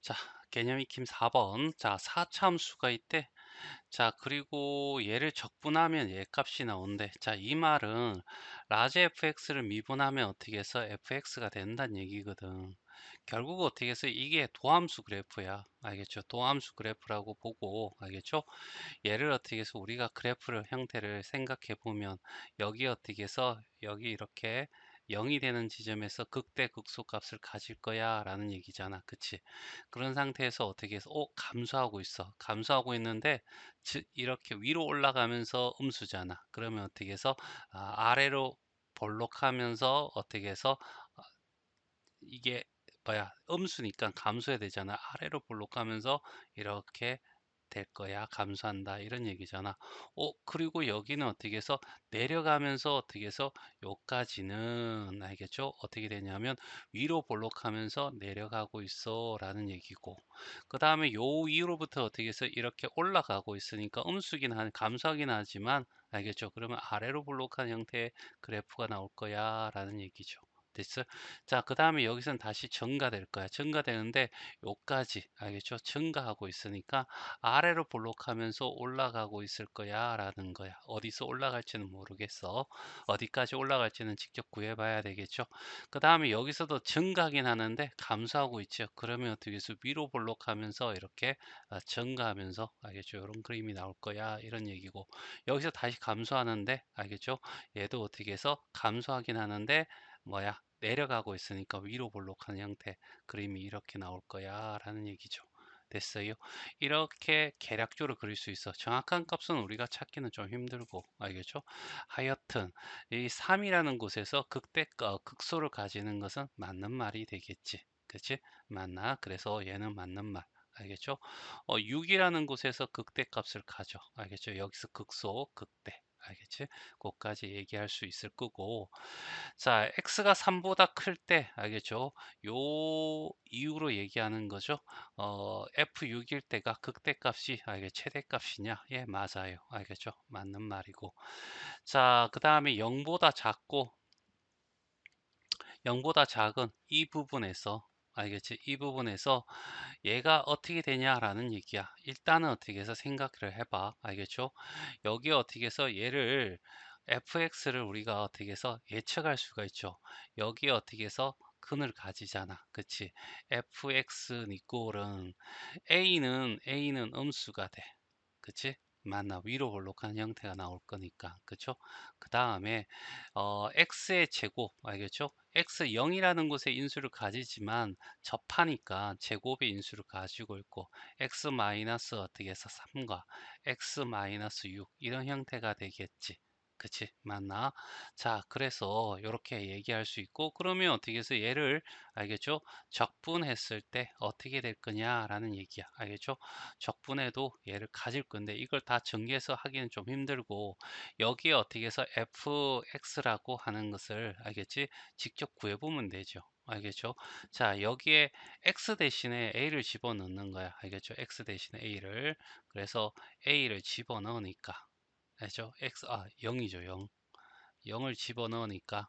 자, 개념 익힘 4번. 자, 4차 함수가 있대. 자, 그리고 얘를 적분하면 얘 값이 나온대. 자, 이 말은 라지 fx를 미분하면 어떻게 해서 fx가 된다는 얘기거든. 결국 어떻게 해서 이게 도함수 그래프야. 알겠죠? 도함수 그래프라고 보고, 알겠죠? 얘를 어떻게 해서 우리가 그래프를 형태를 생각해 보면 여기 어떻게 해서 여기 이렇게 0이 되는 지점에서 극대 극소 값을 가질 거야 라는 얘기잖아. 그치? 그런 상태에서 어떻게 해서 감소하고 있어. 감소하고 있는데 이렇게 위로 올라가면서 음수잖아. 그러면 어떻게 해서 아래로 볼록하면서 어떻게 해서 아, 이게 뭐야 음수니까 감소해야 되잖아. 아래로 볼록하면서 이렇게 될 거야. 감소한다. 이런 얘기잖아. 그리고 여기는 어떻게 해서 내려가면서 어떻게 해서 요까지는 알겠죠? 어떻게 되냐면 위로 볼록하면서 내려가고 있어 라는 얘기고 그 다음에 요 위로부터 어떻게 해서 이렇게 올라가고 있으니까 감소하긴 하지만 알겠죠? 그러면 아래로 볼록한 형태의 그래프가 나올 거야 라는 얘기죠. 됐어? 자, 그 다음에 여기서는 다시 증가될 거야. 증가되는데 요까지 알겠죠? 증가하고 있으니까 아래로 볼록하면서 올라가고 있을 거야 라는 거야. 어디서 올라갈지는 모르겠어. 어디까지 올라갈지는 직접 구해봐야 되겠죠. 그 다음에 여기서도 증가하긴 하는데 감소하고 있죠. 그러면 어떻게 해서 위로 볼록하면서 이렇게 증가하면서 알겠죠? 이런 그림이 나올 거야 이런 얘기고 여기서 다시 감소하는데 알겠죠? 얘도 어떻게 해서 감소하긴 하는데 뭐야 내려가고 있으니까 위로 볼록한 형태 그림이 이렇게 나올 거야 라는 얘기죠. 됐어요. 이렇게 계략적으로 그릴 수 있어. 정확한 값은 우리가 찾기는 좀 힘들고 알겠죠? 하여튼 이 3이라는 곳에서 극소를 가지는 것은 맞는 말이 되겠지. 그치? 맞나? 그래서 얘는 맞는 말. 알겠죠? 6이라는 곳에서 극대 값을 가져. 알겠죠? 여기서 극소, 극대. 알겠지? 그것까지 얘기할 수 있을 거고 자, x가 3보다 클 때, 알겠죠? 요 이유로 얘기하는 거죠. f6일 때가 극대값이, 최대값이냐? 예, 맞아요. 알겠죠? 맞는 말이고. 자, 그 다음에 0보다 작은 이 부분에서, 알겠지? 이 부분에서 얘가 어떻게 되냐라는 얘기야. 일단은 어떻게 해서 생각을 해봐. 알겠죠? 여기 어떻게 해서 얘를 fx를 우리가 어떻게 해서 예측할 수가 있죠. 여기 어떻게 해서 근을 가지잖아. 그치? fx 이꼴은 a는 음수가 돼. 그치? 맞나 위로 볼록한 형태가 나올 거니까 그쵸? 그 다음에 x의 제곱 알겠죠? x 0이라는 곳에 인수를 가지지만 접하니까 제곱의 인수를 가지고 있고 x 마이너스 어떻게 해서 3과 x 마이너스 6 이런 형태가 되겠지. 그치? 맞나? 자, 그래서 이렇게 얘기할 수 있고 그러면 어떻게 해서 얘를 알겠죠? 적분했을 때 어떻게 될 거냐라는 얘기야. 알겠죠? 적분해도 얘를 가질 건데 이걸 다 전개해서 하기는 좀 힘들고 여기에 어떻게 해서 fx라고 하는 것을 알겠지? 직접 구해보면 되죠. 알겠죠? 자, 여기에 x 대신에 a를 집어넣는 거야. 알겠죠? x 대신에 a를. 그래서 a를 집어넣으니까. 알죠? 0이죠, 0. 0을 집어넣으니까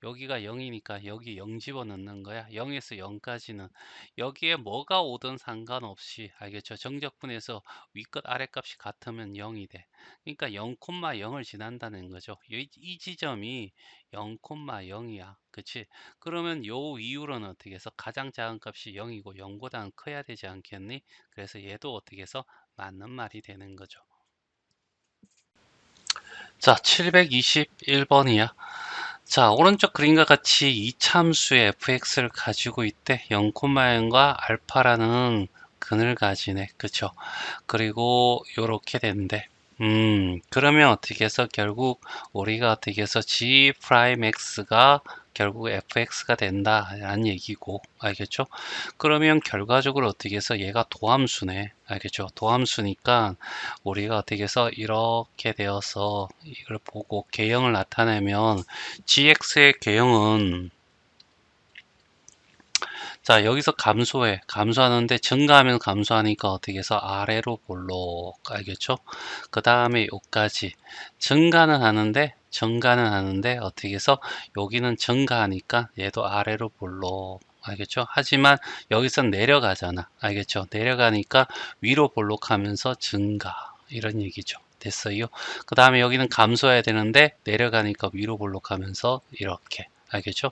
여기가 0이니까 여기 0 집어넣는 거야. 0에서 0까지는 여기에 뭐가 오든 상관없이 알겠죠? 정적분에서 위끝 아랫값이 같으면 0이 돼. 그러니까 0,0을 지난다는 거죠. 이 지점이 0,0이야. 그치? 그러면 요 이후로는 어떻게 해서 가장 작은 값이 0이고 0보다는 커야 되지 않겠니? 그래서 얘도 어떻게 해서 맞는 말이 되는 거죠. 자, 721번이야. 자, 오른쪽 그림과 같이 이참수의 fx를 가지고 있대. 0,0과 알파라는 근을 가지네. 그쵸? 그리고 요렇게 된대. 그러면 어떻게 해서 결국 우리가 어떻게 해서 g 프라임 x가 결국 fx가 된다라는 얘기고, 알겠죠? 그러면 결과적으로 어떻게 해서 얘가 도함수네. 알겠죠? 도함수니까 우리가 어떻게 해서 이렇게 되어서 이걸 보고 개형을 나타내면 gx의 개형은 자, 여기서 감소하는데 증가하면 감소하니까 어떻게 해서 아래로 볼록 알겠죠? 그 다음에 여기까지 증가는 하는데 어떻게 해서 여기는 증가하니까 얘도 아래로 볼록 알겠죠? 하지만 여기선 내려가잖아. 알겠죠? 내려가니까 위로 볼록하면서 증가. 이런 얘기죠. 됐어요? 그 다음에 여기는 감소해야 되는데 내려가니까 위로 볼록하면서 이렇게. 알겠죠?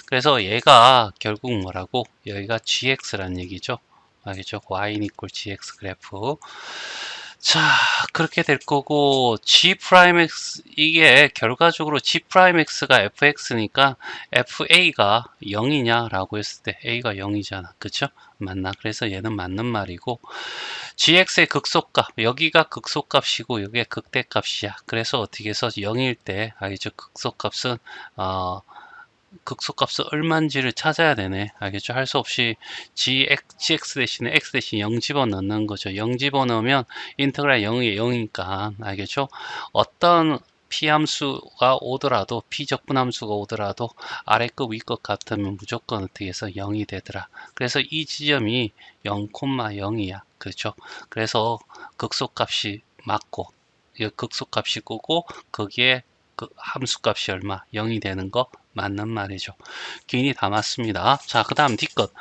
그래서 얘가 결국 뭐라고? 여기가 gx란 얘기죠. 알겠죠? y equal gx 그래프. 자, 그렇게 될 거고 g 프라임 x 이게 결과적으로 g 프라임 x가 fx니까 fa가 0이냐라고 했을 때 a가 0이잖아. 그쵸? 맞나? 그래서 얘는 맞는 말이고 gx의 극소값 여기가 극소값이고 여기가 극대값이야. 그래서 어떻게 해서 0일 때 알겠죠? 극소값은 극소값은 얼마인지를 찾아야 되네. 알겠죠? 할 수 없이 gx 대신에 x 대신 0 집어넣는 거죠. 0 집어넣으면 인터그랄 0이 0이니까 알겠죠? 어떤 p함수가 오더라도 p적분함수가 오더라도 아래급 위급 같으면 무조건 어떻게 해서 0이 되더라. 그래서 이 지점이 0,0이야. 그렇죠? 그래서 극소값이 맞고 극소값이 끄고 거기에 그 함수값이 얼마? 0이 되는 거 맞는 말이죠. 기인이 다 맞습니다. 자, 그 다음 D것.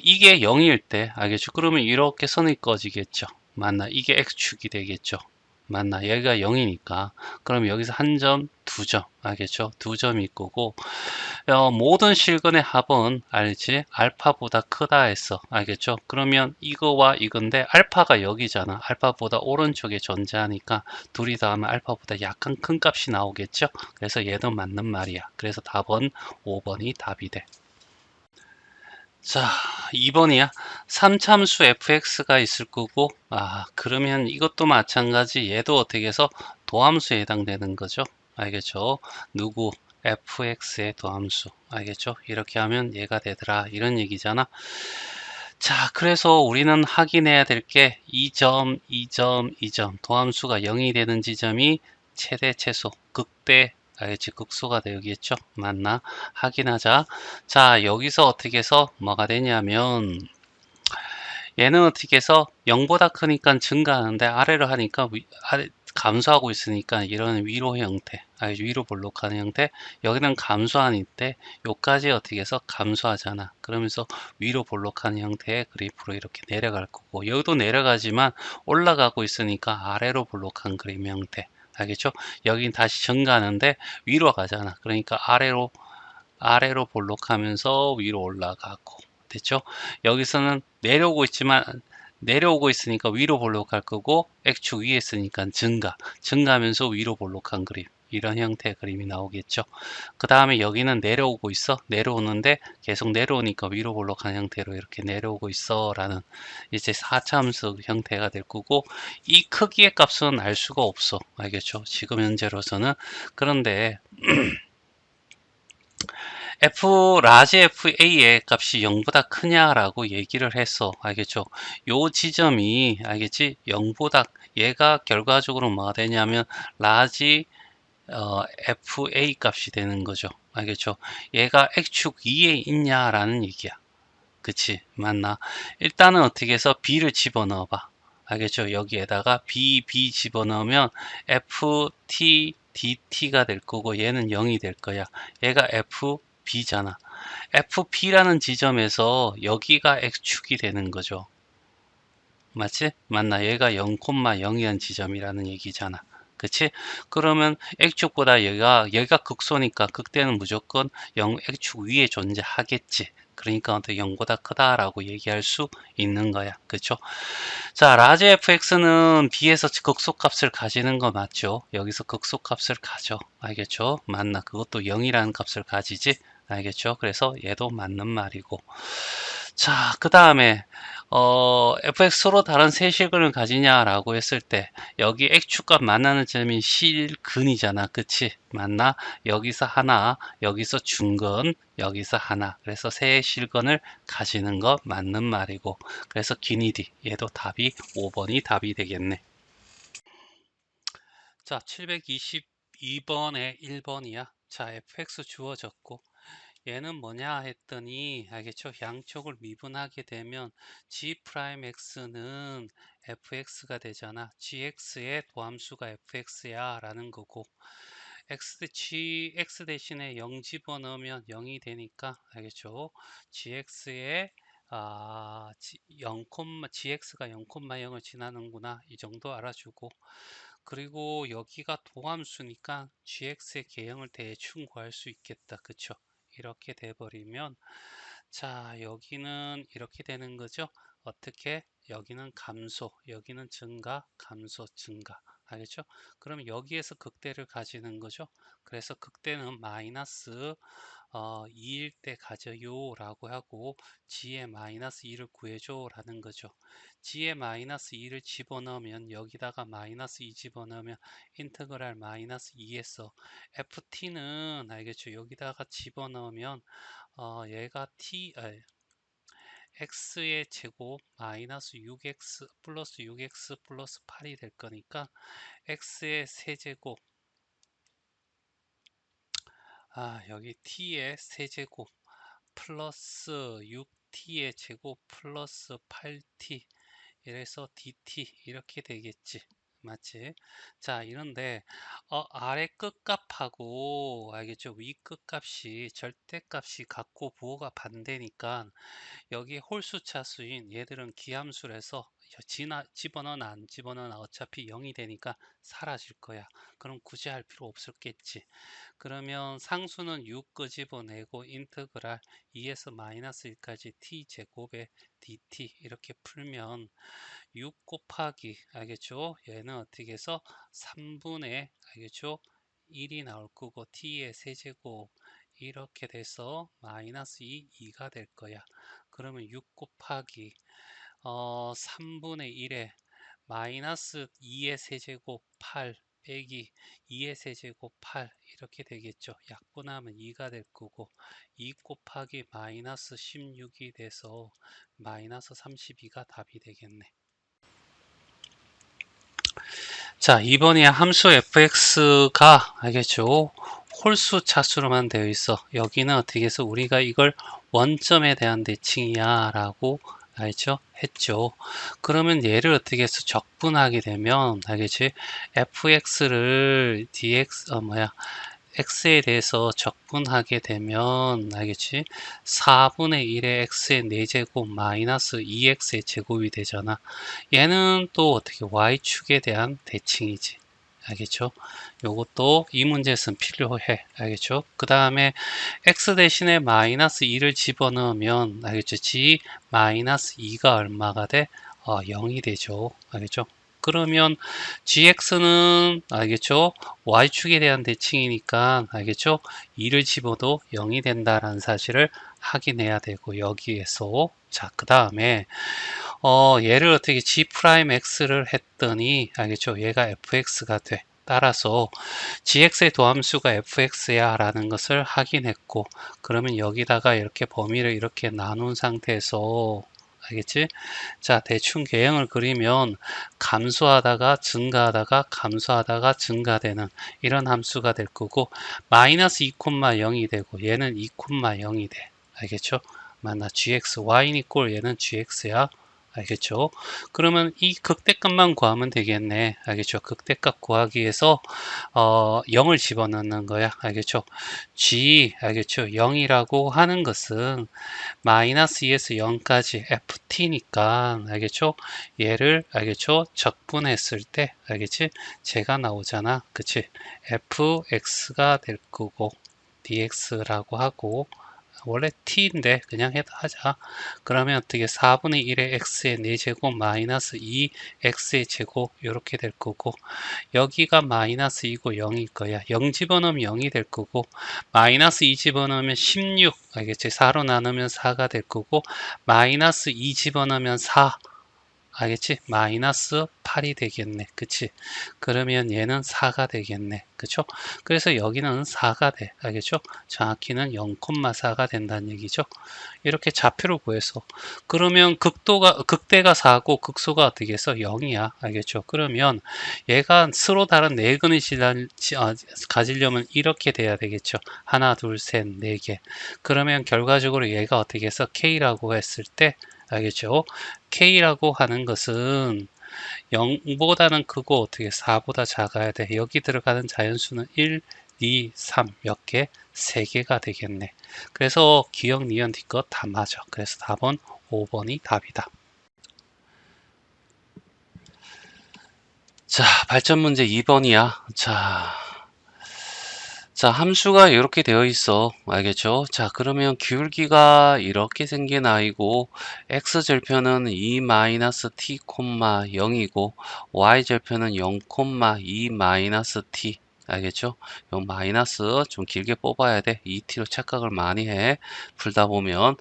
이게 0일 때, 알겠죠? 그러면 이렇게 선이 꺼지겠죠. 맞나? 이게 X축이 되겠죠. 맞나? 여기가 0이니까. 그럼 여기서 한 점, 두 점. 알겠죠? 두 점이 거고, 모든 실근의 합은 알지? 알파보다 크다 했어. 알겠죠? 그러면 이거와 이건데 알파가 여기잖아. 알파보다 오른쪽에 존재하니까 둘이 더하면 알파보다 약간 큰 값이 나오겠죠? 그래서 얘도 맞는 말이야. 그래서 답은 5번이 답이 돼. 자, 2번이야. 3참수 fx가 있을 거고, 그러면 이것도 마찬가지. 얘도 어떻게 해서 도함수에 해당되는 거죠. 알겠죠? 누구? fx의 도함수. 알겠죠? 이렇게 하면 얘가 되더라. 이런 얘기잖아. 자, 그래서 우리는 확인해야 될 게 2점, 2점, 2점. 도함수가 0이 되는 지점이 최대, 최소, 극대, 알겠지? 극소가 되겠죠? 맞나? 확인하자. 자, 여기서 어떻게 해서 뭐가 되냐면 얘는 어떻게 해서 0보다 크니까 증가하는데 아래로 하니까 아래 감소하고 있으니까 이런 위로 형태, 위로 볼록하는 형태. 여기는 감소하는 때 요까지 어떻게 해서 감소하잖아. 그러면서 위로 볼록하는 형태의 그래프로 이렇게 내려갈 거고 여기도 내려가지만 올라가고 있으니까 아래로 볼록한 그림 형태. 알겠죠? 여긴 다시 증가하는데 위로 가잖아. 그러니까 아래로 볼록하면서 위로 올라가고 됐죠? 여기서는 내려오고 있으니까 위로 볼록할 거고 X축 위에 있으니까 증가하면서 위로 볼록한 그림 이런 형태의 그림이 나오겠죠. 그 다음에 여기는 내려오고 있어 내려오는데 계속 내려오니까 위로 볼록한 형태로 이렇게 내려오고 있어 라는 이제 4차함수 형태가 될 거고 이 크기의 값은 알 수가 없어. 알겠죠? 지금 현재로서는. 그런데 라지 FA의 값이 0보다 크냐라고 얘기를 했어. 알겠죠? 요 지점이, 알겠지? 0보다, 얘가 결과적으로 뭐가 되냐면, 라지, FA 값이 되는 거죠. 알겠죠? 얘가 X축 위에 있냐라는 얘기야. 그치? 맞나? 일단은 어떻게 해서 B를 집어넣어 봐. 알겠죠? 여기에다가 B 집어넣으면 FT, DT가 될 거고 얘는 0이 될 거야. 얘가 FB잖아. FP라는 지점에서 여기가 X축이 되는 거죠. 맞지? 맞나? 얘가 0,0이란 지점이라는 얘기잖아. 그치? 그러면 X축보다 여기가 극소니까 극대는 무조건 0 X축 위에 존재하겠지. 그러니까 어떻게 0보다 크다라고 얘기할 수 있는 거야. 그쵸? 자, 라지 fx는 b에서 극소값을 가지는 거 맞죠? 여기서 극소값을 가져. 알겠죠? 맞나? 그것도 0이라는 값을 가지지? 알겠죠? 그래서 얘도 맞는 말이고. 자, 그 다음에 fx로 다른 세 실근을 가지냐라고 했을 때 여기 x축값 만나는 점이 실근이잖아. 그치? 맞나? 여기서 하나, 여기서 중근, 여기서 하나. 그래서 세 실근을 가지는 거 맞는 말이고. 그래서 기니디 얘도 답이 5번이 답이 되겠네. 자, 722번에 1번이야. 자, fx 주어졌고 얘는 뭐냐 했더니 알겠죠? 양쪽을 미분하게 되면 g 프라임 x는 fx가 되잖아. gx의 도함수가 fx야 라는 거고 gx 대신에 0 집어넣으면 0이 되니까 알겠죠? gx에 0, gx가 0,0을 지나는구나 이 정도 알아주고, 그리고 여기가 도함수니까 gx의 개형을 대충 구할 수 있겠다. 그쵸? 이렇게 돼버리면 자 여기는 이렇게 되는 거죠. 어떻게? 여기는 감소, 여기는 증가, 감소, 증가. 알겠죠? 그럼 여기에서 극대를 가지는 거죠. 그래서 극대는 마이너스 2일 때 가져요 라고 하고, g의 마이너스 2를 구해줘 라는 거죠. g의 마이너스 2를 집어넣으면 여기다가 마이너스 2 집어넣으면 인테그랄 마이너스 2에서 ft는 알겠죠? 여기다가 집어넣으면 얘가 x의 제곱 마이너스 6x 플러스 6x 플러스 8이 될 거니까 x의 세제곱 여기 t의 세제곱 플러스 6t의 제곱 플러스 8t 이래서 dt 이렇게 되겠지. 맞지? 자, 이런데 아래 끝값하고 알겠죠? 위 끝값이 절대값이 같고 부호가 반대니까 여기 홀수 차수인 얘들은 기함수라서 집어넣으나 안 집어넣으나 어차피 0이 되니까 사라질 거야. 그럼 굳이 할 필요 없었겠지. 그러면 상수는 6 끄집어내고 인테그랄 2에서 마이너스 1까지 t제곱에 dt 이렇게 풀면 6 곱하기 알겠죠? 얘는 어떻게 해서 3분의 알겠죠? 1이 나올 거고 t의 세제곱 이렇게 돼서 마이너스 2가 될 거야. 그러면 6 곱하기 3분의 1에 마이너스 2의 세제곱 8 빼기 2의 세제곱 8 이렇게 되겠죠. 약분하면 2가 될 거고 2 곱하기 마이너스 16이 돼서 마이너스 32가 답이 되겠네. 자, 이번에 함수 fx가 알겠죠? 홀수 차수로만 되어 있어. 여기는 어떻게 해서 우리가 이걸 원점에 대한 대칭이야 라고 알죠? 했죠. 그러면 얘를 어떻게 해서 적분하게 되면 알겠지? fx를 x에 대해서 적분하게 되면 알겠지? 4분의 1의 x의 4제곱 마이너스 2x의 제곱이 되잖아. 얘는 또 어떻게 y축에 대한 대칭이지. 알겠죠? 요것도 이 문제에서는 필요해. 알겠죠? 그 다음에 x 대신에 마이너스 2를 집어넣으면 알겠죠? g 마이너스 2가 얼마가 돼? 0이 되죠. 알겠죠? 그러면 gx는 알겠죠? y축에 대한 대칭이니까 알겠죠? 2를 집어도 0이 된다라는 사실을 확인해야 되고, 여기에서 자, 그 다음에 얘를 어떻게 g'x를 했더니 알겠죠? 얘가 fx가 돼. 따라서 gx의 도함수가 fx야 라는 것을 확인했고, 그러면 여기다가 이렇게 범위를 이렇게 나눈 상태에서 알겠지? 자, 대충 개형을 그리면 감소하다가 증가하다가 감소하다가 증가되는 이런 함수가 될 거고, 마이너스 2,0이 되고 얘는 2,0이 돼. 알겠죠? 만나 gx y는 이꼴 얘는 gx야. 알겠죠? 그러면 이 극대값만 구하면 되겠네. 알겠죠? 극대값 구하기 위해서 0을 집어넣는 거야. 알겠죠? g 알겠죠? 0이라고 하는 것은 마이너스 2에서 0까지 ft니까 알겠죠? 얘를 알겠죠? 적분했을 때 알겠지? 제가 나오잖아. 그치? fx가 될 거고 dx라고 하고, 원래 t인데 그냥 하자. 그러면 어떻게 4분의 1의 x의 4제곱 마이너스 2x의 제곱 이렇게 될 거고, 여기가 마이너스 2고 0일 거야. 0 집어넣으면 0이 될 거고, 마이너스 2 집어넣으면 16 알겠지? 4로 나누면 4가 될 거고, 마이너스 2 집어넣으면 4 알겠지? 마이너스 8이 되겠네. 그치? 그러면 얘는 4가 되겠네. 그쵸? 그래서 여기는 4가 돼. 알겠죠? 정확히는 0,4가 된다는 얘기죠. 이렇게 좌표를 구해서. 그러면 극대가 4고 극소가 어떻게 해서 0이야. 알겠죠? 그러면 얘가 서로 다른 네근을 가지려면 이렇게 돼야 되겠죠. 하나, 둘, 셋, 네 개. 그러면 결과적으로 얘가 어떻게 해서 K라고 했을 때 알겠죠? K라고 하는 것은 0보다는 크고 어떻게 4보다 작아야 돼. 여기 들어가는 자연수는 1, 2, 3 몇 개? 3개가 되겠네. 그래서 기억, 니은, 뒤것 다 맞아. 그래서 답은 5번이 답이다. 자, 발전 문제 2번이야. 자, 함수가 이렇게 되어 있어. 알겠죠? 자, 그러면 기울기가 이렇게 생긴 아이고, x절편은 2-t, 0이고, y절편은 0,2-t. 알겠죠? 요 마이너스 좀 길게 뽑아야 돼. 2t로 착각을 많이 해. 풀다 보면.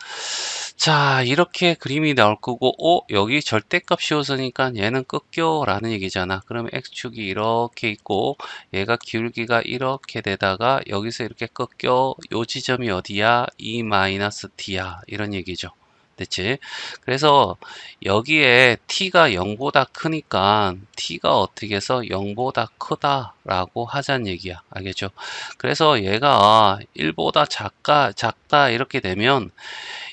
자, 이렇게 그림이 나올 거고, 여기 절대값 씌웠으니까 얘는 꺾여 라는 얘기잖아. 그러면 x축이 이렇게 있고, 얘가 기울기가 이렇게 되다가 여기서 이렇게 꺾여 요 지점이 어디야? 2-t야. 이런 얘기죠. 됐지? 그래서 여기에 t가 0보다 크니까 t가 어떻게 해서 0보다 크다라고 하자는 얘기야. 알겠죠? 그래서 얘가 1보다 작다 이렇게 되면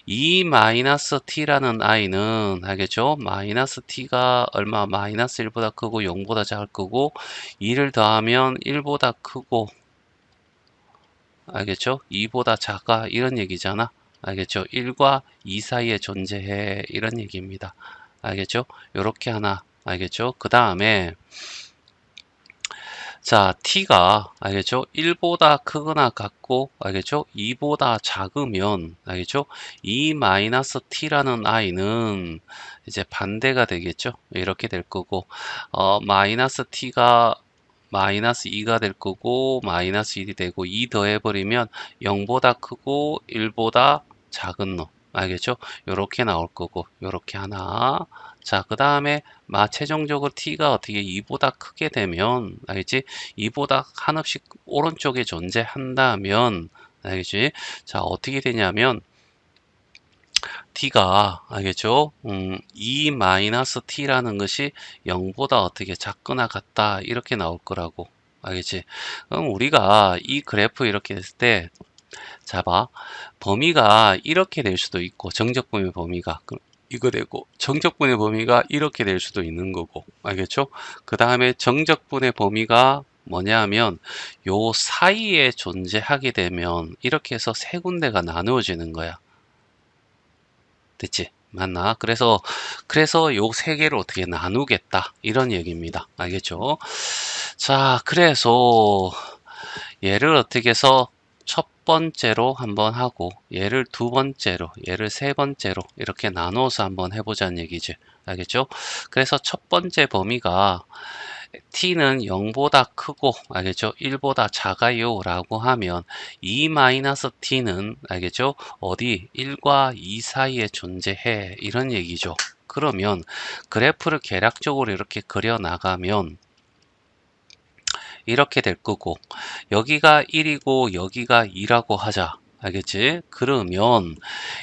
2-t라는 i는 알겠죠? 마이너스 t가 얼마? 마이너스 1보다 크고 0보다 작을 거고 2를 더하면 1보다 크고 알겠죠? 2보다 작아 이런 얘기잖아. 알겠죠? 1과 2 사이에 존재해 이런 얘기입니다. 알겠죠? 요렇게 하나 알겠죠? 그 다음에 자, t가 알겠죠? 1보다 크거나 같고 알겠죠? 2보다 작으면 알겠죠? 2-t라는 i는 이제 반대가 되겠죠? 이렇게 될 거고 마이너스 t가 마이너스 2가 될 거고 마이너스 1이 되고 2 더해버리면 0보다 크고 1보다 작은 놈 알겠죠? 요렇게 나올 거고 요렇게 하나 자, 그 다음에 최종적으로 t가 어떻게 2보다 크게 되면 알겠지? 2보다 한없이 오른쪽에 존재한다면 알겠지? 자, 어떻게 되냐면 t가 알겠죠? 2-t라는 것이 0보다 어떻게 작거나 같다 이렇게 나올 거라고 알겠지? 그럼 우리가 이 그래프 이렇게 했을 때 봐 범위가 이렇게 될 수도 있고 정적분의 범위가 이거 되고 정적분의 범위가 이렇게 될 수도 있는 거고 알겠죠? 그 다음에 정적분의 범위가 뭐냐 하면 요 사이에 존재하게 되면 이렇게 해서 세 군데가 나누어지는 거야. 됐지? 맞나? 그래서 요 세 개를 어떻게 나누겠다. 이런 얘기입니다. 알겠죠? 자, 그래서 얘를 어떻게 해서 첫 번째로 한번 하고 얘를 두 번째로 얘를 세 번째로 이렇게 나눠서 한번 해보자는 얘기지. 알겠죠? 그래서 첫 번째 범위가 t는 0보다 크고 알겠죠? 1보다 작아요 라고 하면 2-t는 알겠죠? 어디 1과 2 사이에 존재해 이런 얘기죠. 그러면 그래프를 계략적으로 이렇게 그려 나가면 이렇게 될 거고 여기가 1이고 여기가 2라고 하자. 알겠지? 그러면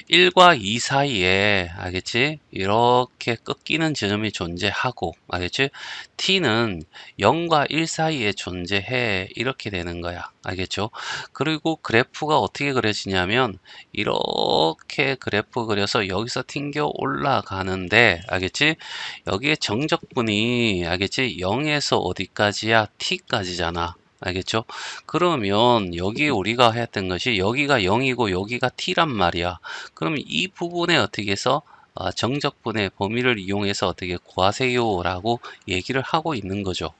1과 2 사이에 알겠지? 이렇게 꺾이는 지점이 존재하고 알겠지? t는 0과 1 사이에 존재해 이렇게 되는 거야. 알겠죠? 그리고 그래프가 어떻게 그려지냐면 이렇게 그래프 그려서 여기서 튕겨 올라가는데 알겠지? 여기에 정적분이 알겠지? 0에서 어디까지야? t까지잖아. 알겠죠? 그러면 여기 우리가 했던 것이 여기가 0이고 여기가 t란 말이야. 그럼 이 부분에 어떻게 해서 정적분의 범위를 이용해서 어떻게 구하세요 라고 얘기를 하고 있는 거죠.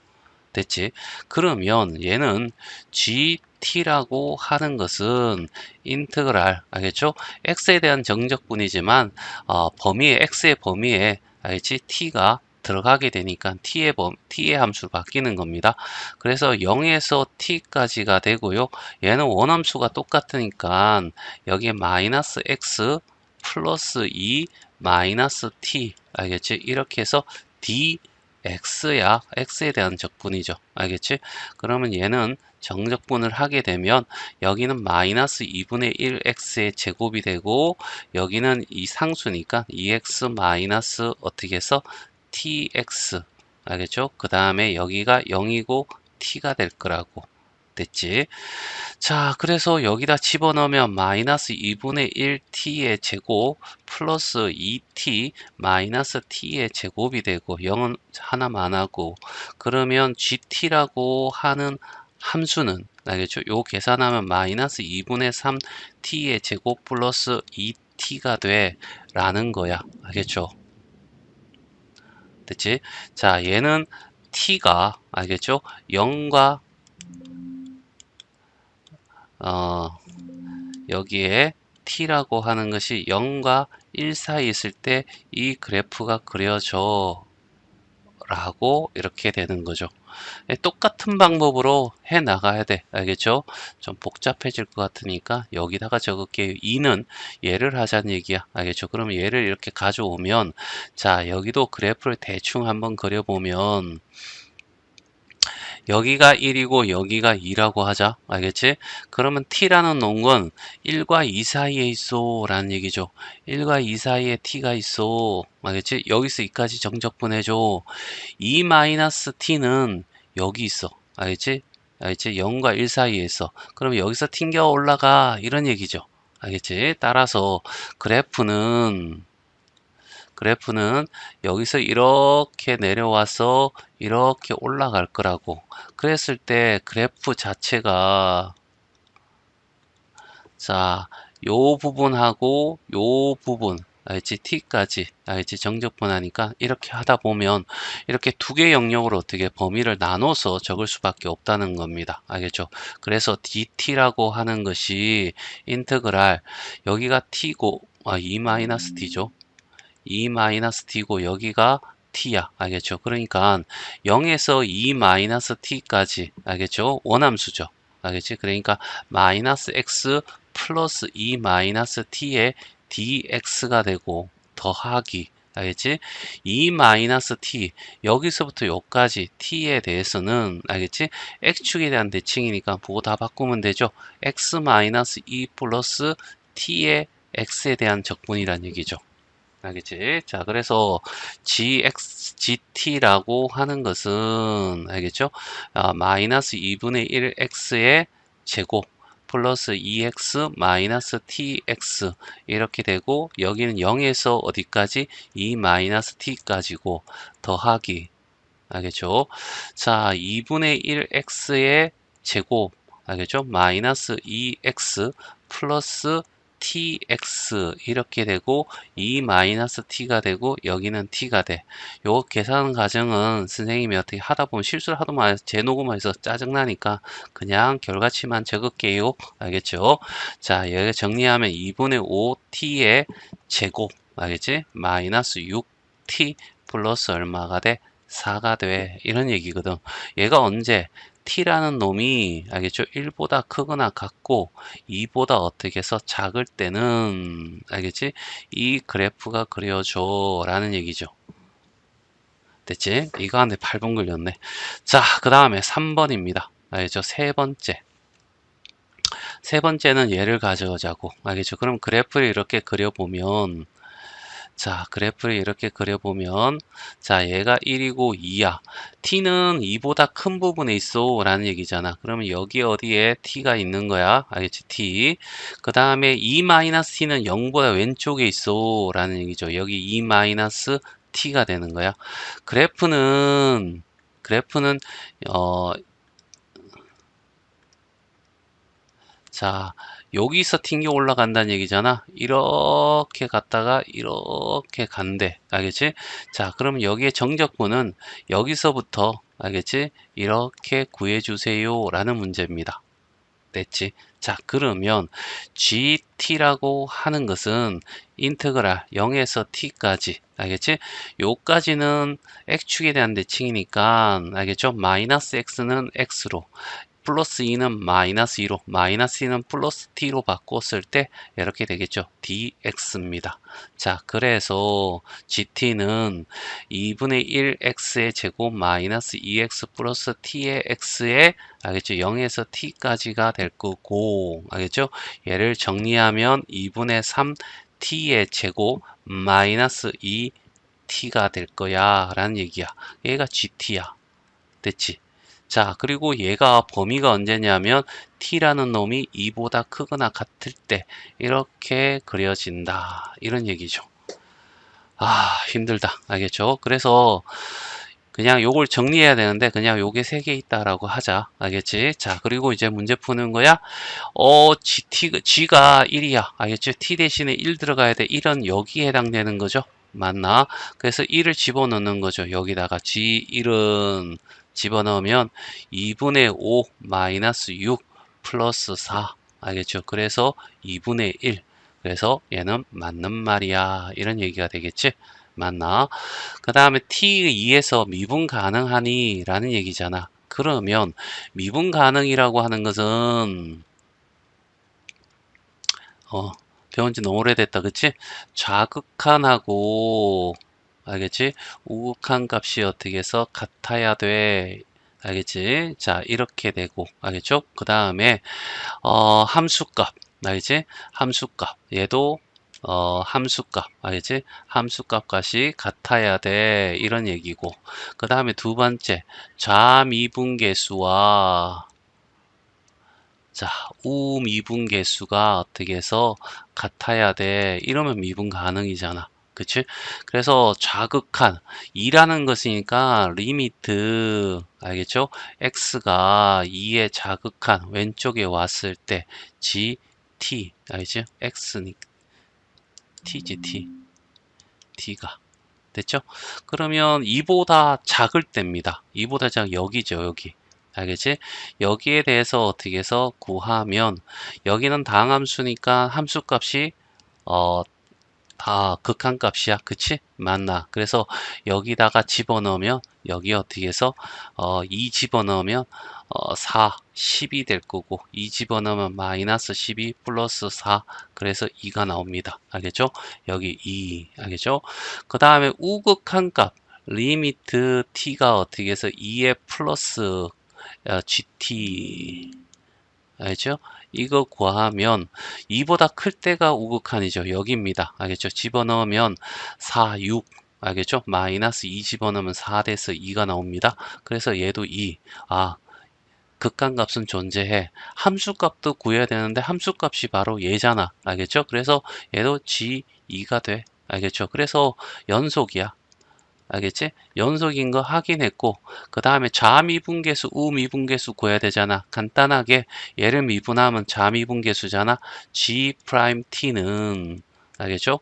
됐지? 그러면 얘는 GT라고 하는 것은 인테그랄 알겠죠? x에 대한 정적분이지만 범위에 x의 범위에 알겠지? t가 들어가게 되니까 t의 함수로 바뀌는 겁니다. 그래서 0에서 t까지가 되고요. 얘는 원함수가 똑같으니까 여기에 마이너스 x 플러스 2 마이너스 t 알겠지? 이렇게 해서 dx야. x에 대한 적분이죠. 알겠지? 그러면 얘는 정적분을 하게 되면 여기는 마이너스 2분의 1 x의 제곱이 되고 여기는 이 상수니까 2x 마이너스 어떻게 해서 tx 알겠죠? 그 다음에 여기가 0이고 t가 될 거라고 됐지? 자, 그래서 여기다 집어넣으면 마이너스 2분의 1t의 제곱 플러스 2t 마이너스 t의 제곱이 되고 0은 하나만 하고 그러면 gt라고 하는 함수는 알겠죠? 요 계산하면 마이너스 2분의 3 t의 제곱 플러스 2t가 돼 라는 거야. 알겠죠? 됐지? 자, 얘는 t가 알겠죠? 0과 여기에 t라고 하는 것이 0과 1 사이 있을 때 이 그래프가 그려져 라고 이렇게 되는 거죠. 똑같은 방법으로 해 나가야 돼. 알겠죠? 좀 복잡해질 것 같으니까 여기다가 적을게요. 2는 얘를 하자는 얘기야. 알겠죠? 그러면 얘를 이렇게 가져오면 자, 여기도 그래프를 대충 한번 그려보면 여기가 1이고 여기가 2라고 하자. 알겠지? 그러면 t라는 놈은 1과 2 사이에 있어 라는 얘기죠. 1과 2 사이에 t가 있어. 알겠지? 여기서 2까지 정적분해줘. 2-t는 여기 있어. 알겠지? 알겠지? 0과 1 사이에 있어. 그럼 여기서 튕겨 올라가. 이런 얘기죠. 알겠지? 따라서 그래프는 여기서 이렇게 내려와서 이렇게 올라갈 거라고. 그랬을 때 그래프 자체가 자, 요 부분하고 요 부분 알지? t까지 알지? 정적분하니까 이렇게 하다 보면 이렇게 두 개 영역으로 어떻게 범위를 나눠서 적을 수밖에 없다는 겁니다. 알겠죠? 그래서 dt라고 하는 것이 인테그랄 여기가 t고 2-t죠. 2-t고 여기가 t야. 알겠죠? 그러니까 0에서 2-t까지 알겠죠? 원함수죠. 알겠지? 그러니까 마이너스 x 플러스 2-t의 dx가 되고 더하기 알겠지? 2-t 여기서부터 여기까지 t에 대해서는 알겠지? x축에 대한 대칭이니까 보고 다 바꾸면 되죠. x-2 플러스 t의 x에 대한 적분이란 얘기죠. 알겠지? 자, 그래서 gt라고 하는 것은, 알겠죠? 마이너스 2분의 1 x의 제곱 플러스 2x 마이너스 tx 이렇게 되고 여기는 0에서 어디까지? 2 마이너스 t까지고 더하기 알겠죠? 자, 2분의 1 x의 제곱 알겠죠? 마이너스 2x 플러스 tx 이렇게 되고 2 마이너스 t가 되고 여기는 t가 돼. 요 계산 과정은 선생님이 어떻게 하다 보면 실수를 하도 많이 재녹음해서 짜증나니까 그냥 결과치만 적을게요. 알겠죠? 자, 여기 정리하면 2분의 5t의 제곱 알겠지? 마이너스 6t 플러스 얼마가 돼? 4가 돼. 이런 얘기거든. 얘가 언제? t라는 놈이 알겠죠? 1보다 크거나 같고 2보다 어떻게 해서 작을 때는 알겠지? 이 그래프가 그려져 라는 얘기죠. 됐지? 이거 한데 8번 걸렸네. 자, 그 다음에 3번입니다. 알겠죠? 세 번째는 얘를 가져오자고. 알겠죠? 그럼 그래프를 이렇게 그려보면 자, 그래프를 이렇게 그려보면 자, 얘가 1이고 2야. t는 2보다 큰 부분에 있어 라는 얘기잖아. 그러면 여기 어디에 t가 있는 거야? 알겠지? t. 그 다음에 2-t는 0보다 왼쪽에 있어 라는 얘기죠. 여기 2-t가 되는 거야. 그래프는 어, 자, 여기서 튕겨 올라간다는 얘기잖아. 이렇게 갔다가 이렇게 간대. 알겠지? 자, 그럼 여기에 정적분은 여기서부터 알겠지? 이렇게 구해주세요 라는 문제입니다. 됐지? 자, 그러면 GT라고 하는 것은 인테그랄 0에서 t까지 알겠지? 요까지는 x축에 대한 대칭이니까 알겠죠? 마이너스 x는 x로 플러스 2는 마이너스 2로 마이너스 2는 플러스 t로 바꿨을 때 이렇게 되겠죠. dx입니다. 자, 그래서 gt는 2분의 1x의 제곱 마이너스 2x 플러스 t의 x에 알겠죠? 0에서 t까지가 될 거고 알겠죠? 얘를 정리하면 2분의 3 t의 제곱 마이너스 2 t가 될 거야 라는 얘기야. 얘가 gt야. 됐지? 자, 그리고 얘가 범위가 언제냐면 t라는 놈이 2보다 크거나 같을 때 이렇게 그려진다. 이런 얘기죠. 아, 힘들다. 알겠죠? 그래서 그냥 요걸 정리해야 되는데 그냥 요게 3개 있다라고 하자. 알겠지? 자, 그리고 이제 문제 푸는 거야. G가 1이야. 알겠죠? T 대신에 1 들어가야 돼. 1은 여기에 해당되는 거죠. 맞나? 그래서 1을 집어넣는 거죠. 여기다가 G1은 집어넣으면 2분의 5 마이너스 6 플러스 4. 알겠죠? 그래서 2분의 1. 그래서 얘는 맞는 말이야. 이런 얘기가 되겠지? 맞나? 그 다음에 T2에서 미분 가능하니? 라는 얘기잖아. 그러면 미분 가능이라고 하는 것은 배운 지 너무 오래됐다. 그치? 좌극한하고 알겠지? 우극한 값이 어떻게 해서 같아야 돼. 알겠지? 자, 이렇게 되고 알겠죠? 그 다음에 함수값 알겠지? 함수값 얘도 함수값 알겠지? 함수값 값이 같아야 돼. 이런 얘기고 그 다음에 두 번째 좌미분계수와 자, 우미분계수가 어떻게 해서 같아야 돼. 이러면 미분 가능이잖아. 그치? 그래서 좌극한 2라는 것이니까 리미트 알겠죠? x가 2의 좌극한 왼쪽에 왔을 때 gt 알겠죠? x니 t지 t가 됐죠? 그러면 2보다 작을 때입니다. 2보다 여기죠, 여기. 알겠지? 여기에 대해서 어떻게 해서 구하면 여기는 당함수니까 함수값이 다 극한값이야. 그치? 맞나? 그래서 여기다가 집어넣으면 여기 어떻게 해서 2 집어넣으면 4, 10이 될 거고 2 집어넣으면 마이너스 12 플러스 4 그래서 2가 나옵니다. 알겠죠? 여기 2 알겠죠? 그 다음에 우극한값 리미트 t가 어떻게 해서 2의 플러스 gt 알죠? 이거 구하면 2보다 클 때가 우극한이죠. 여기입니다. 알겠죠? 집어넣으면 4, 6 알겠죠? 마이너스 2 집어넣으면 4 돼서 2가 나옵니다. 그래서 얘도 2. 극한값은 존재해. 함수값도 구해야 되는데 함수값이 바로 얘잖아. 알겠죠? 그래서 얘도 G2가 돼. 알겠죠? 그래서 연속이야. 알겠지? 연속인 거 확인했고 그 다음에 좌미분계수, 우미분계수 구해야 되잖아. 간단하게 얘를 미분하면 좌미분계수잖아. G'T는 알겠죠?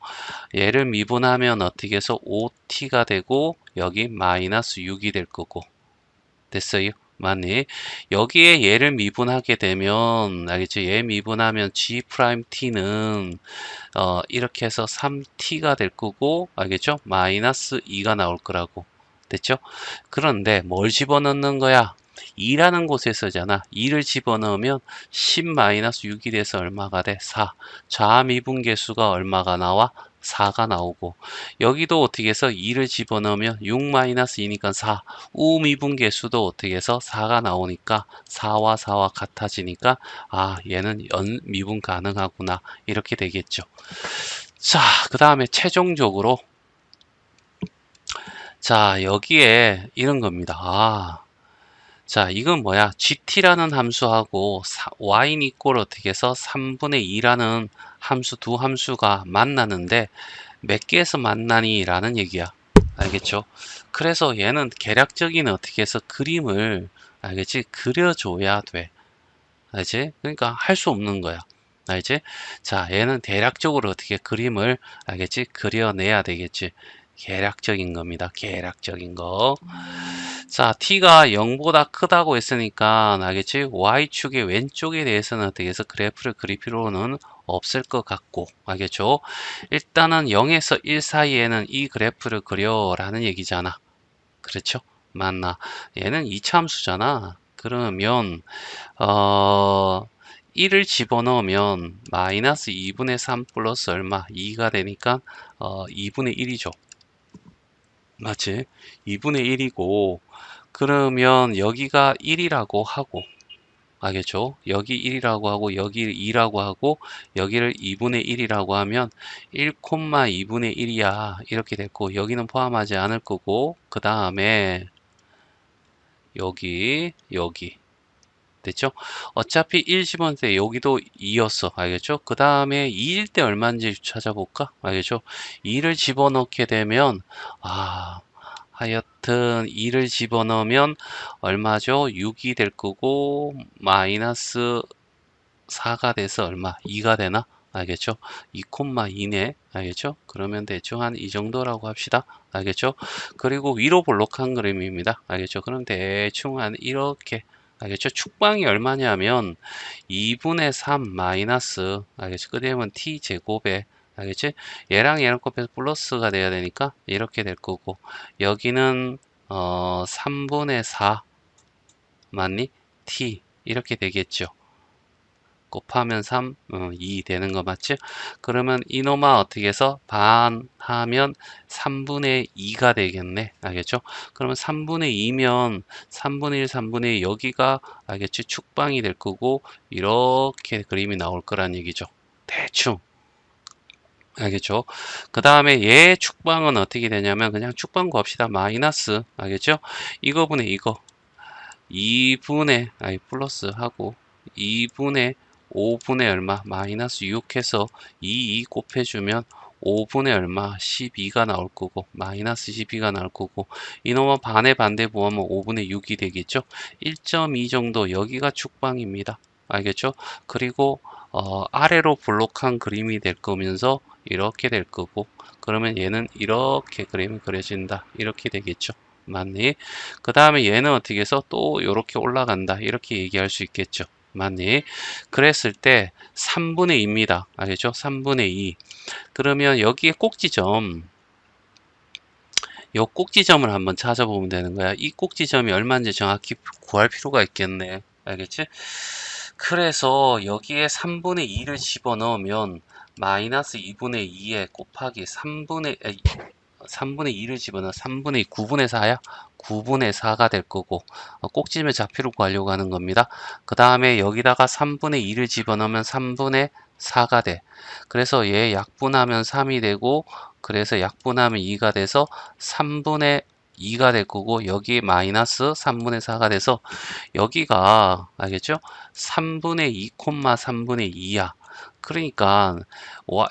얘를 미분하면 어떻게 해서 5T가 되고 여기 마이너스 6이 될 거고 됐어요? 맞니? 여기에 얘를 미분하게 되면 알겠죠? 얘 미분하면 G'T는 이렇게 해서 3t가 될 거고 알겠죠? 마이너스 2가 나올 거라고 됐죠? 그런데 뭘 집어넣는 거야? 2라는 곳에서잖아. 2를 집어넣으면 10 마이너스 6이 돼서 얼마가 돼? 4. 좌미분계수가 얼마가 나와? 4가 나오고 여기도 어떻게 해서 2를 집어넣으면 6 마이너스 2니까 4. 우미분계수도 어떻게 해서 4가 나오니까 4와 4와 같아지니까 얘는 미분 가능하구나 이렇게 되겠죠. 자, 그 다음에 최종적으로 자 여기에 이런 겁니다. 자 이건 뭐야? gt라는 함수하고 y는 이꼴 어떻게 해서 3분의 2라는 함수 두 함수가 만나는데 몇 개에서 만나니? 라는 얘기야. 알겠죠? 그래서 얘는 계략적인 어떻게 해서 그림을 알겠지? 그려줘야 돼. 알지? 그러니까 할 수 없는 거야. 알지? 자, 얘는 대략적으로 어떻게 그림을 알겠지? 그려내야 되겠지. 계략적인 겁니다. 계략적인 거. 자, t가 0보다 크다고 했으니까 알겠지? y축의 왼쪽에 대해서는 어떻게 해서 그래프를 그릴 필요는 없을 것 같고 알겠죠? 일단은 0에서 1 사이에는 이 그래프를 그려 라는 얘기잖아. 그렇죠? 맞나? 얘는 이차함수잖아. 그러면 1을 집어넣으면 마이너스 2분의 3 플러스 얼마? 2가 되니까 2분의 1이죠. 맞지? 2분의 1이고 그러면 여기가 1이라고 하고 알겠죠? 여기 1이라고 하고 여기 2라고 하고 여기를 2분의 1이라고 하면 1,2분의 1이야 이렇게 됐고 여기는 포함하지 않을 거고 그 다음에 여기 됐죠? 어차피 1 집어넣을 때 여기도 2였어. 알겠죠? 그 다음에 2일 때 얼마인지 찾아볼까? 알겠죠? 2를 집어넣게 되면 하여튼 2를 집어넣으면 얼마죠? 6이 될 거고 마이너스 4가 돼서 얼마? 2가 되나? 알겠죠? 2,2네. 알겠죠? 그러면 대충 한 이 정도라고 합시다. 알겠죠? 그리고 위로 볼록한 그림입니다. 알겠죠? 그럼 대충 한 이렇게. 알겠죠? 축방이 얼마냐면 2분의 3 마이너스. 알겠죠? 그다음은 t 제곱에. 알겠지? 얘랑 얘랑 곱해서 플러스가 돼야 되니까 이렇게 될 거고 여기는 3분의 4 맞니? t 이렇게 되겠죠. 곱하면 3, 2 되는 거 맞지? 그러면 이놈아 어떻게 해서 반하면 3분의 2가 되겠네. 알겠죠? 그러면 3분의 2면 3분의 1, 3분의 2 여기가 알겠지? 축방이 될 거고 이렇게 그림이 나올 거란 얘기죠. 대충. 알겠죠? 그 다음에 얘 축방은 어떻게 되냐면 그냥 축방 구합시다. 마이너스. 알겠죠? 이거분의 이거. 2분의 아니 플러스 하고 2분의 5분의 얼마 마이너스 6 해서 2 곱해주면 5분의 얼마 12가 나올 거고 마이너스 12가 나올 거고 이놈은 반의 반대 부하면 5분의 6이 되겠죠. 1.2 정도 여기가 축방입니다. 알겠죠? 그리고 아래로 볼록한 그림이 될 거면서 이렇게 될 거고 그러면 얘는 이렇게 그림이 그려진다 이렇게 되겠죠. 맞니? 그 다음에 얘는 어떻게 해서 또 이렇게 올라간다 이렇게 얘기할 수 있겠죠. 맞니? 그랬을 때 3분의 2입니다. 알겠죠? 3분의 2. 그러면 여기에 꼭지점 요 꼭지점을 한번 찾아보면 되는 거야. 이 꼭지점이 얼마인지 정확히 구할 필요가 있겠네. 알겠지? 그래서 여기에 3분의 2를 집어넣으면 마이너스 2분의 2에 곱하기 3분의 2를 집어넣어 3분의 2, 9분의 4야? 9분의 4가 될 거고 꼭지점의 좌표를 구하려고 하는 겁니다. 그 다음에 여기다가 3분의 2를 집어넣으면 3분의 4가 돼. 그래서 얘 약분하면 3이 되고 그래서 약분하면 2가 돼서 3분의 2가 될 거고 여기 마이너스 3분의 4가 돼서 여기가 알겠죠? 3분의 2, 3분의 2야. 그러니까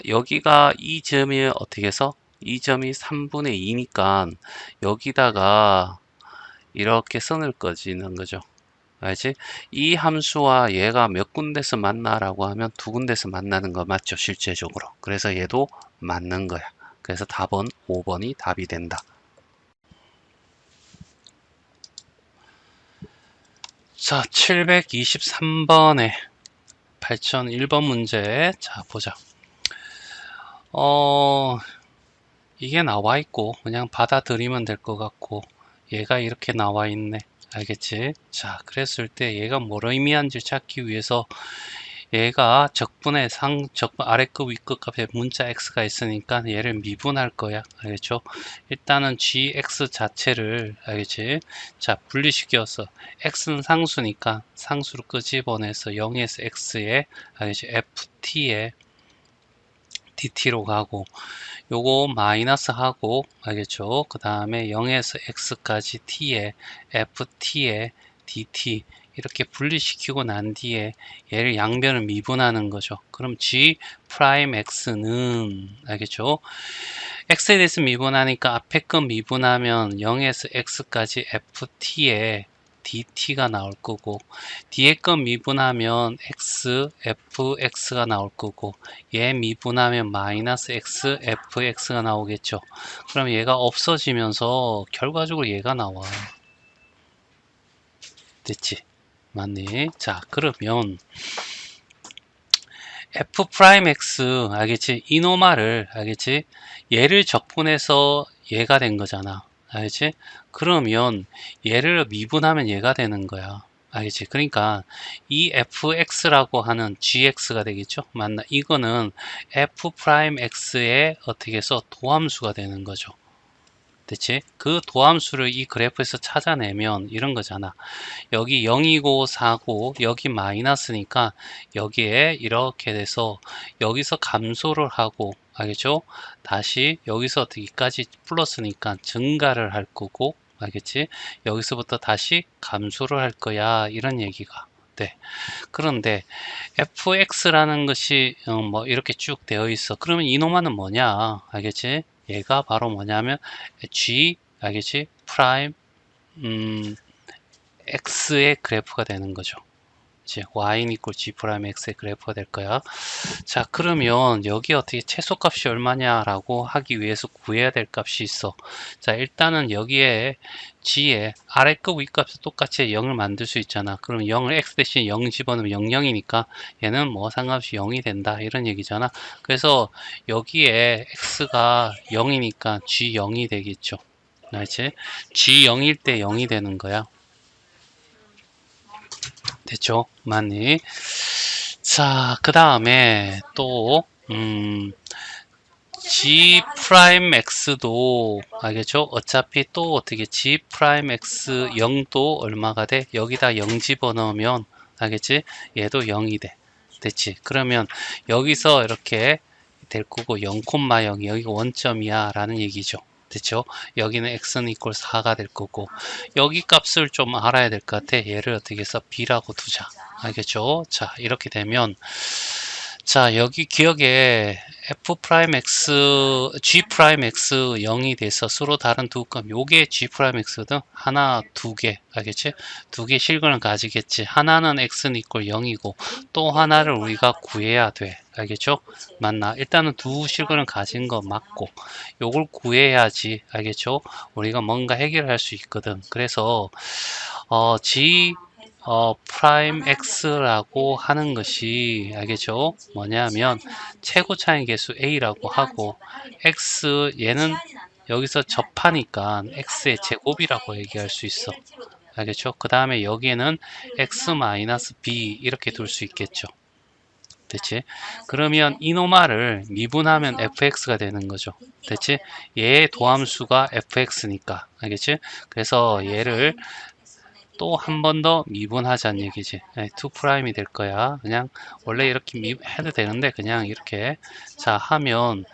여기가 이 점이 어떻게 해서 이 점이 3분의 2니까 여기다가 이렇게 써놓을 거지는 거죠. 알지? 이 함수와 얘가 몇 군데서 만나라고 하면 두 군데서 만나는 거 맞죠? 실제적으로. 그래서 얘도 맞는 거야. 그래서 답은 5번이 답이 된다. 자, 723번에 8001번 문제. 자, 보자. 이게 나와 있고 그냥 받아들이면 될 것 같고 얘가 이렇게 나와 있네. 알겠지? 자, 그랬을 때 얘가 뭘 의미하는지 찾기 위해서 얘가 적분의 적분 아래급 위급 값에 문자 x가 있으니까 얘를 미분할 거야. 알겠죠? 일단은 gx 자체를 알겠지? 자, 분리시켜서 x는 상수니까 상수를 끄집어내서 0에서 x에 알겠지? ft에 dt로 가고 요거 마이너스 하고 알겠죠? 그 다음에 0에서 x까지 t에 ft에 dt 이렇게 분리시키고 난 뒤에 얘를 양변을 미분하는 거죠. 그럼 g 프라임 x는 알겠죠? x에 대해서 미분하니까 앞에 거 미분하면 0에서 x까지 ft에 dt가 나올 거고 뒤에 거 미분하면 x fx가 나올 거고 얘 미분하면 마이너스 x fx가 나오겠죠. 그럼 얘가 없어지면서 결과적으로 얘가 나와. 됐지? 맞니? 자, 그러면 f 프라임 x 알겠지? 이노마를 알겠지? 얘를 적분해서 얘가 된 거잖아. 알겠지? 그러면 얘를 미분하면 얘가 되는 거야. 알겠지? 그러니까 이 fx라고 하는 gx가 되겠죠? 맞나? 이거는 f 프라임 x의 어떻게 해서 도함수가 되는 거죠. 됐지? 그 도함수를 이 그래프에서 찾아내면 이런 거잖아. 여기 0이고 4고 여기 마이너스니까 여기에 이렇게 돼서 여기서 감소를 하고 알겠죠? 다시 여기서 여기까지 플러스니까 증가를 할 거고 알겠지? 여기서부터 다시 감소를 할 거야 이런 얘기가 돼. 그런데 fx라는 것이 뭐 이렇게 쭉 되어 있어. 그러면 이놈아는 뭐냐? 알겠지? 얘가 바로 뭐냐면 g 알겠지? 프라임 x의 그래프가 되는 거죠. 이제 y는 equal g 프라임 x의 그래프가 될 거야. 자, 그러면 여기 어떻게 최소값이 얼마냐라고 하기 위해서 구해야 될 값이 있어. 자, 일단은 여기에 g에 아래급 위값도 똑같이 0을 만들 수 있잖아. 그럼 0을 x 대신 0 집어넣으면 0, 0이니까 얘는 뭐 상관없이 0이 된다 이런 얘기잖아. 그래서 여기에 x가 0이니까 g 0이 되겠죠. 알지? g 0일 때 0이 되는 거야. 됐죠? 맞니? 자, 그 다음에 또 g 프라임 x도 알겠죠? 어차피 또 어떻게 g 프라임 x 0도 얼마가 돼? 여기다 0 집어넣으면 알겠지? 얘도 0이 돼. 됐지? 그러면 여기서 이렇게 될 거고 0, 0이 여기가 원점이야 라는 얘기죠. 됐죠? 여기는 x는 equal 4가 될 거고 여기 값을 좀 알아야 될 것 같아. 얘를 어떻게 해서 b라고 두자. 알겠죠? 자, 이렇게 되면 자, 여기 기억에 f 프라임 x, g 프라임 x 0이 돼서 서로 다른 두 값. 요게 g 프라임 x거든. 하나, 두 개. 알겠지? 두 개 실근을 가지겠지. 하나는 x는 equal 0이고 또 하나를 우리가 구해야 돼. 알겠죠? 맞나? 일단은 두 실근을 가진 거 맞고 요걸 구해야지. 알겠죠? 우리가 뭔가 해결할 수 있거든. 그래서 g 프라임 x라고 하는 것이 알겠죠? 뭐냐면 최고 차이 계수 a라고 하고 x 얘는 여기서 접하니까 x의 제곱이라고 얘기할 수 있어. 알겠죠? 그 다음에 여기에는 x-b 이렇게 둘 수 있겠죠. 됐지? 그러면 이노마를 미분하면 fx가 되는 거죠. 됐지? 얘의 도함수가 fx니까. 알겠지? 그래서 얘를 또 한 번 더 미분하자는 얘기지. 2'이 될 거야. 그냥 원래 이렇게 해도 되는데 그냥 이렇게 자 하면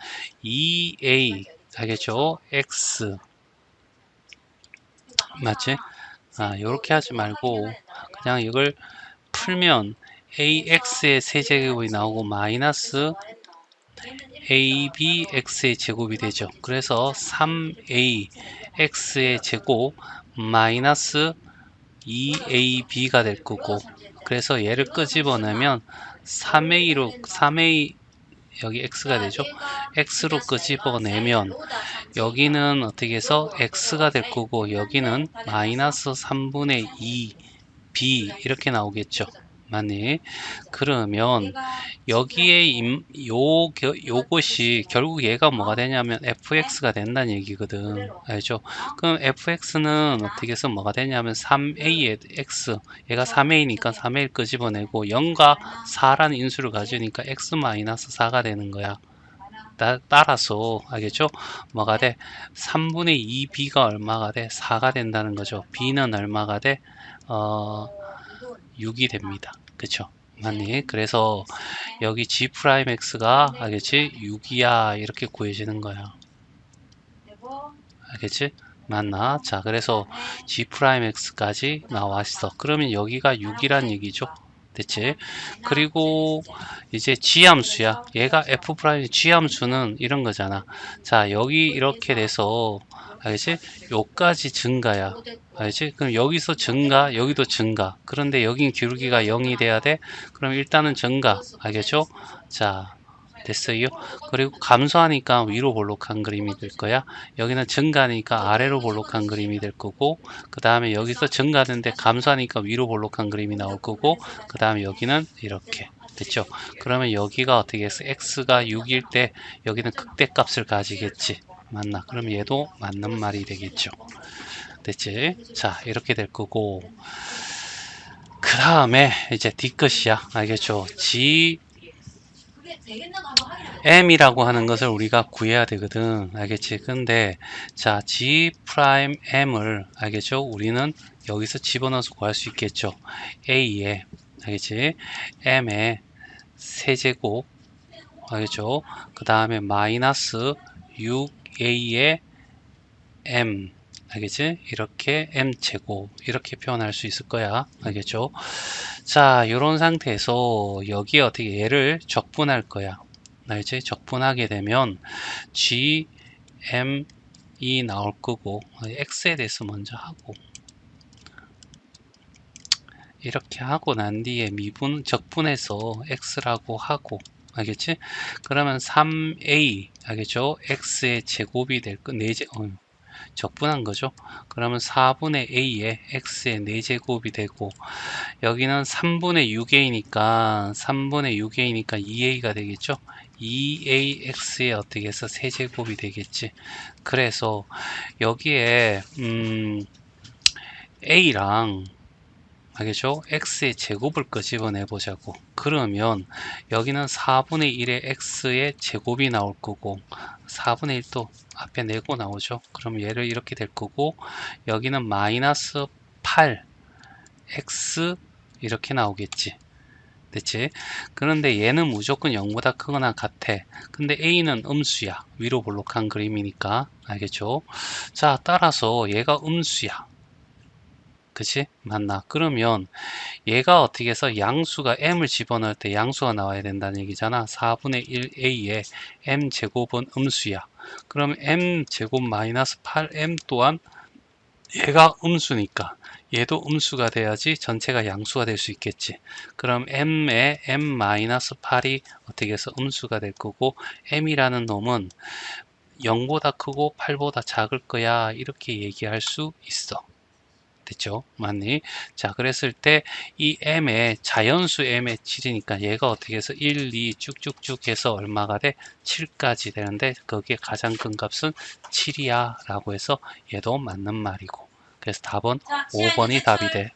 2a 알겠죠? x 맞지? 이렇게 하지 말고 그냥 이걸 풀면 ax의 세제곱이 나오고 마이너스 abx의 제곱이 되죠. 그래서 3a x의 제곱 마이너스 2ab가 될 거고 그래서 얘를 끄집어내면 3a 여기 x가 되죠. x로 끄집어내면 여기는 어떻게 해서 x가 될 거고 여기는 마이너스 3분의 2b 이렇게 나오겠죠. 맞니? 그러면 여기에 요것이 결국 얘가 뭐가 되냐면 fx가 된다는 얘기거든. 알죠? 그럼 fx는 어떻게 해서 뭐가 되냐면 3a의 x 얘가 3a니까 3a를 끄집어내고 0과 4라는 인수를 가지니까 x-4가 되는 거야. 따라서 알겠죠? 뭐가 돼? 3분의 2b가 얼마가 돼? 4가 된다는 거죠. b는 얼마가 돼? 6이 됩니다. 그쵸? 맞니? 그래서 여기 g 프라임 x가 알겠지? 6이야 이렇게 구해지는 거야. 알겠지? 맞나? 자, 그래서 g 프라임 x까지 나왔어. 그러면 여기가 6이란 얘기죠. 됐지? 그리고 이제 g함수야. 얘가 f 프라임 g함수는 이런 거잖아. 자, 여기 이렇게 돼서 알겠지? 요까지 증가야. 알겠지? 그럼 여기서 증가, 여기도 증가. 그런데 여긴 기울기가 0이 돼야 돼? 그럼 일단은 증가. 알겠죠? 자, 됐어요. 그리고 감소하니까 위로 볼록한 그림이 될 거야. 여기는 증가하니까 아래로 볼록한 그림이 될 거고 그 다음에 여기서 증가하는데 감소하니까 위로 볼록한 그림이 나올 거고 그 다음에 여기는 이렇게 됐죠. 그러면 여기가 어떻게 해서 x가 6일 때 여기는 극대값을 가지겠지. 맞나? 그럼 얘도 맞는 말이 되겠죠. 됐지? 자, 이렇게 될 거고 그 다음에 이제 뒤끝이야. 알겠죠? m이라고 하는 것을 우리가 구해야 되거든. 알겠지? 근데 자, g 프라임 m을 알겠죠? 우리는 여기서 집어넣어서 구할 수 있겠죠. a에 알겠지? m의 세제곱 알겠죠? 그 다음에 마이너스 6a의 m 알겠지? 이렇게 m제곱 이렇게 표현할 수 있을 거야. 알겠죠? 자, 이런 상태에서 여기에 어떻게 얘를 적분할 거야. 알지? 적분하게 되면 g m 2 나올 거고, x에 대해서 먼저 하고, 이렇게 하고 난 뒤에 미분 적분해서 x라고 하고, 알겠지? 그러면 3a, 알겠죠? x의 제곱이 될 거, 4제, 적분한 거죠. 그러면 4분의 a에 x의 4제곱이 되고, 여기는 3분의 6a니까 2a가 되겠죠. 2ax에 어떻게 해서 세제곱이 되겠지. 그래서 여기에 a랑, 알겠죠? x의 제곱을 끄집어내 보자고. 그러면 여기는 4분의 1의 x의 제곱이 나올 거고, 4분의 1도 앞에 내고 나오죠. 그럼 얘를 이렇게 될 거고, 여기는 마이너스 8 x 이렇게 나오겠지. 됐지? 그런데 얘는 무조건 0보다 크거나 같아. 근데 a는 음수야. 위로 볼록한 그림이니까. 알겠죠? 자, 따라서 얘가 음수야. 그치? 맞나? 그러면 얘가 어떻게 해서 양수가 m을 집어넣을 때 양수가 나와야 된다는 얘기잖아. 4분의 1a에 m제곱은 음수야. 그럼 m제곱 마이너스 8m 또한 얘가 음수니까 얘도 음수가 돼야지 전체가 양수가 될 수 있겠지. 그럼 m에 m-8이 어떻게 해서 음수가 될 거고, m이라는 놈은 0보다 크고 8보다 작을 거야, 이렇게 얘기할 수 있어. 됐죠? 맞니? 자, 그랬을 때 이 m의 자연수 m의 7이니까 얘가 어떻게 해서 1, 2 쭉쭉쭉 해서 얼마가 돼? 7까지 되는데 거기에 가장 큰 값은 7이야 라고 해서 얘도 맞는 말이고, 그래서 답은 5번이 답이 돼.